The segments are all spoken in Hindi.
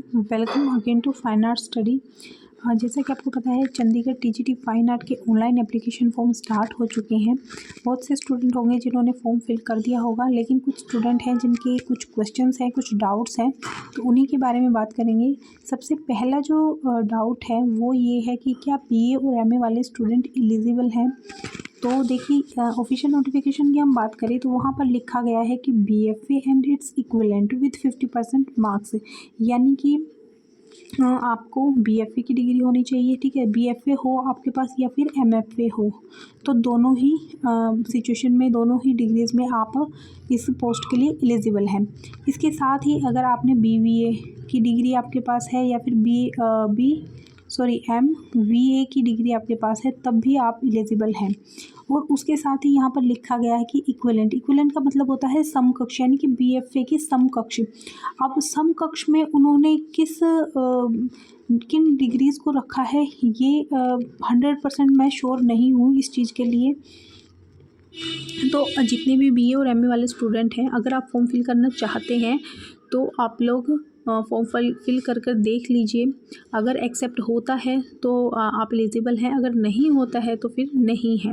Welcome again to fine art study. जैसा कि आपको पता है चंडीगढ़ टीजीटी फाइन आर्ट के ऑनलाइन एप्लीकेशन फॉर्म स्टार्ट हो चुके हैं। बहुत से स्टूडेंट होंगे जिन्होंने फॉर्म फिल कर दिया होगा, लेकिन कुछ स्टूडेंट हैं जिनके कुछ क्वेश्चंस हैं, कुछ डाउट्स हैं, तो उन्हीं के बारे में बात करेंगे। सबसे पहला जो डाउट है वो ये है कि क्या बीए और एमए वाले स्टूडेंट एलिजिबल हैं। तो देखिए, ऑफिशियल नोटिफिकेशन की हम बात करें तो वहाँ पर लिखा गया है कि BFA and its equivalent with 50% marks, यानी कि आपको बीएफए की डिग्री होनी चाहिए। ठीक है, बीएफए हो आपके पास या फिर एमएफए हो, तो दोनों ही सिचुएशन में, दोनों ही डिग्रीज में आप इस पोस्ट के लिए एलिजिबल हैं। इसके साथ ही अगर आपने बीवीए की डिग्री आपके पास है या फिर एमवीए की डिग्री आपके पास है, तब भी आप एलिजिबल हैं। और उसके साथ ही यहाँ पर लिखा गया है कि इक्विवेलेंट का मतलब होता है समकक्ष, यानी कि बीएफए की समकक्ष। अब समकक्ष में उन्होंने किन डिग्रीज़ को रखा है ये 100% मैं श्योर नहीं हूँ इस चीज़ के लिए। तो जितने भी बीए और एमए वाले स्टूडेंट हैं, अगर आप फॉर्म फिल करना चाहते हैं तो आप लोग फॉर्म फिल कर देख लीजिए। अगर एक्सेप्ट होता है तो आप एलिजिबल हैं, अगर नहीं होता है तो फिर नहीं है।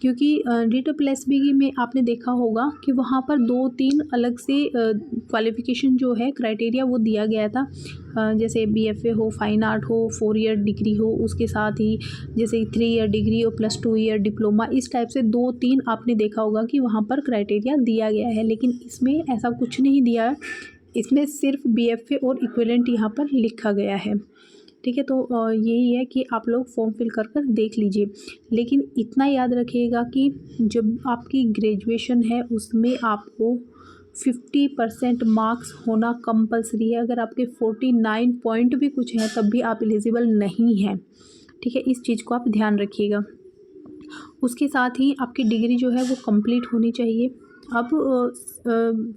क्योंकि DSSB में आपने देखा होगा कि वहाँ पर 2-3 अलग से क्वालिफ़िकेशन जो है क्राइटेरिया वो दिया गया था। जैसे बीएफए हो, फाइन आर्ट हो, 4 ईयर डिग्री हो, उसके साथ ही जैसे 3 ईयर डिग्री और प्लस 2 ईयर डिप्लोमा, इस टाइप से 2-3 आपने देखा होगा कि वहाँ पर क्राइटेरिया दिया गया है। लेकिन इसमें ऐसा कुछ नहीं दिया है, इसमें सिर्फ बीएफए और इक्विवेलेंट यहाँ पर लिखा गया है। ठीक है, तो यही है कि आप लोग फॉर्म फिल कर देख लीजिए। लेकिन इतना याद रखिएगा कि जब आपकी ग्रेजुएशन है उसमें आपको 50% मार्क्स होना कंपलसरी है। अगर आपके 49 पॉइंट भी कुछ हैं तब भी आप एलिजिबल नहीं हैं। ठीक है, इस चीज़ को आप ध्यान रखिएगा। उसके साथ ही आपकी डिग्री जो है वो कंप्लीट होनी चाहिए। अब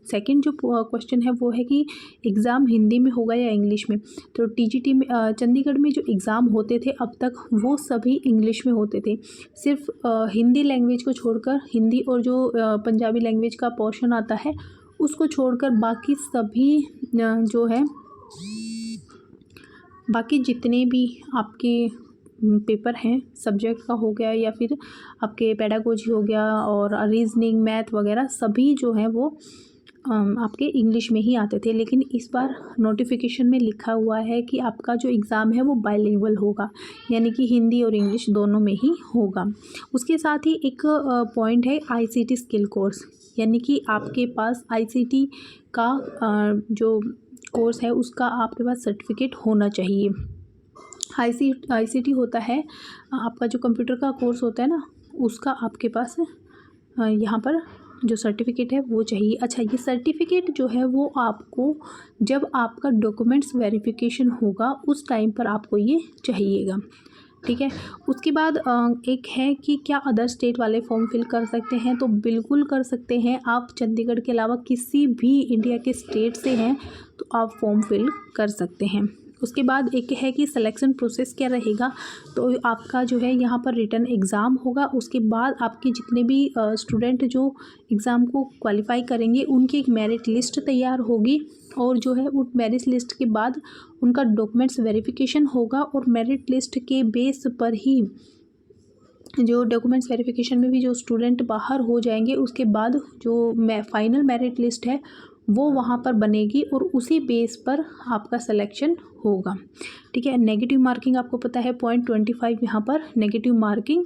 सेकंड जो क्वेश्चन है वो है कि एग्ज़ाम हिंदी में होगा या इंग्लिश में। तो टीजीटी में चंडीगढ़ में जो एग्ज़ाम होते थे अब तक वो सभी इंग्लिश में होते थे। सिर्फ हिंदी लैंग्वेज को छोड़कर, हिंदी और जो पंजाबी लैंग्वेज का पोर्शन आता है उसको छोड़कर बाकी सभी जो है, बाकी जितने भी आपके पेपर हैं, सब्जेक्ट का हो गया या फिर आपके पेडागोजी हो गया और रीजनिंग, मैथ वगैरह, सभी जो है वो आपके इंग्लिश में ही आते थे। लेकिन इस बार नोटिफिकेशन में लिखा हुआ है कि आपका जो एग्ज़ाम है वो बाइलिंगुअल होगा, यानी कि हिंदी और इंग्लिश दोनों में ही होगा। उसके साथ ही एक पॉइंट है आईसीटी स्किल कोर्स, यानी कि आपके पास आईसीटी का जो कोर्स है उसका आपके पास सर्टिफिकेट होना चाहिए। आईसीटी होता है आपका जो कंप्यूटर का कोर्स होता है ना, उसका आपके पास यहाँ पर जो सर्टिफिकेट है वो चाहिए। अच्छा, ये सर्टिफिकेट जो है वो आपको जब आपका डॉक्यूमेंट्स वेरिफिकेशन होगा उस टाइम पर आपको ये चाहिएगा। ठीक है, उसके बाद एक है कि क्या अदर स्टेट वाले फॉर्म फिल कर सकते हैं। तो बिल्कुल कर सकते हैं। आप चंडीगढ़ के अलावा किसी भी इंडिया के स्टेट से हैं तो आप फॉर्म फिल कर सकते हैं। उसके बाद एक है कि सिलेक्शन प्रोसेस क्या रहेगा। तो आपका जो है यहाँ पर रिटन एग्ज़ाम होगा, उसके बाद आपके जितने भी स्टूडेंट जो एग्ज़ाम को क्वालिफाई करेंगे उनकी एक मेरिट लिस्ट तैयार होगी, और जो है उस मेरिट लिस्ट के बाद उनका डॉक्यूमेंट्स वेरिफिकेशन होगा, और मेरिट लिस्ट के बेस पर ही जो डॉक्यूमेंट्स वेरिफिकेशन में भी जो स्टूडेंट बाहर हो जाएंगे उसके बाद जो फाइनल मेरिट लिस्ट है वो वहाँ पर बनेगी और उसी बेस पर आपका सिलेक्शन होगा। ठीक है, नेगेटिव मार्किंग आपको पता है 0.25 यहाँ पर नेगेटिव मार्किंग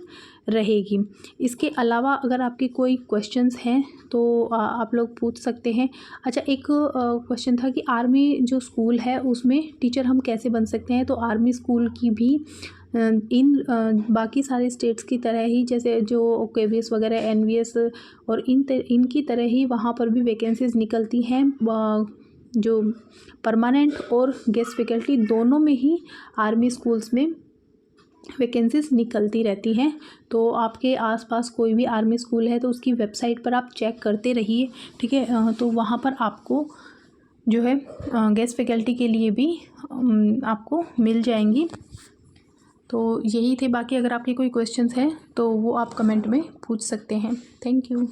रहेगी। इसके अलावा अगर आपके कोई क्वेश्चंस हैं तो आप लोग पूछ सकते हैं। अच्छा, एक क्वेश्चन था कि आर्मी जो स्कूल है उसमें टीचर हम कैसे बन सकते हैं। तो आर्मी स्कूल की भी बाकी सारे स्टेट्स की तरह ही, जैसे जो केवीएस वगैरह, एनवीएस और इनकी तरह ही वहाँ पर भी वैकेंसीज निकलती हैं। जो परमानेंट और गेस्ट फैकल्टी दोनों में ही आर्मी स्कूल्स में वैकेंसीज निकलती रहती हैं। तो आपके आसपास कोई भी आर्मी स्कूल है तो उसकी वेबसाइट पर आप चेक करते रहिए। ठीक है, तो वहाँ पर आपको जो है गेस्ट फैकल्टी के लिए भी आपको मिल जाएंगी। तो यही थे। बाकी अगर आपके कोई क्वेश्चंस हैं तो वो आप कमेंट में पूछ सकते हैं। Thank you.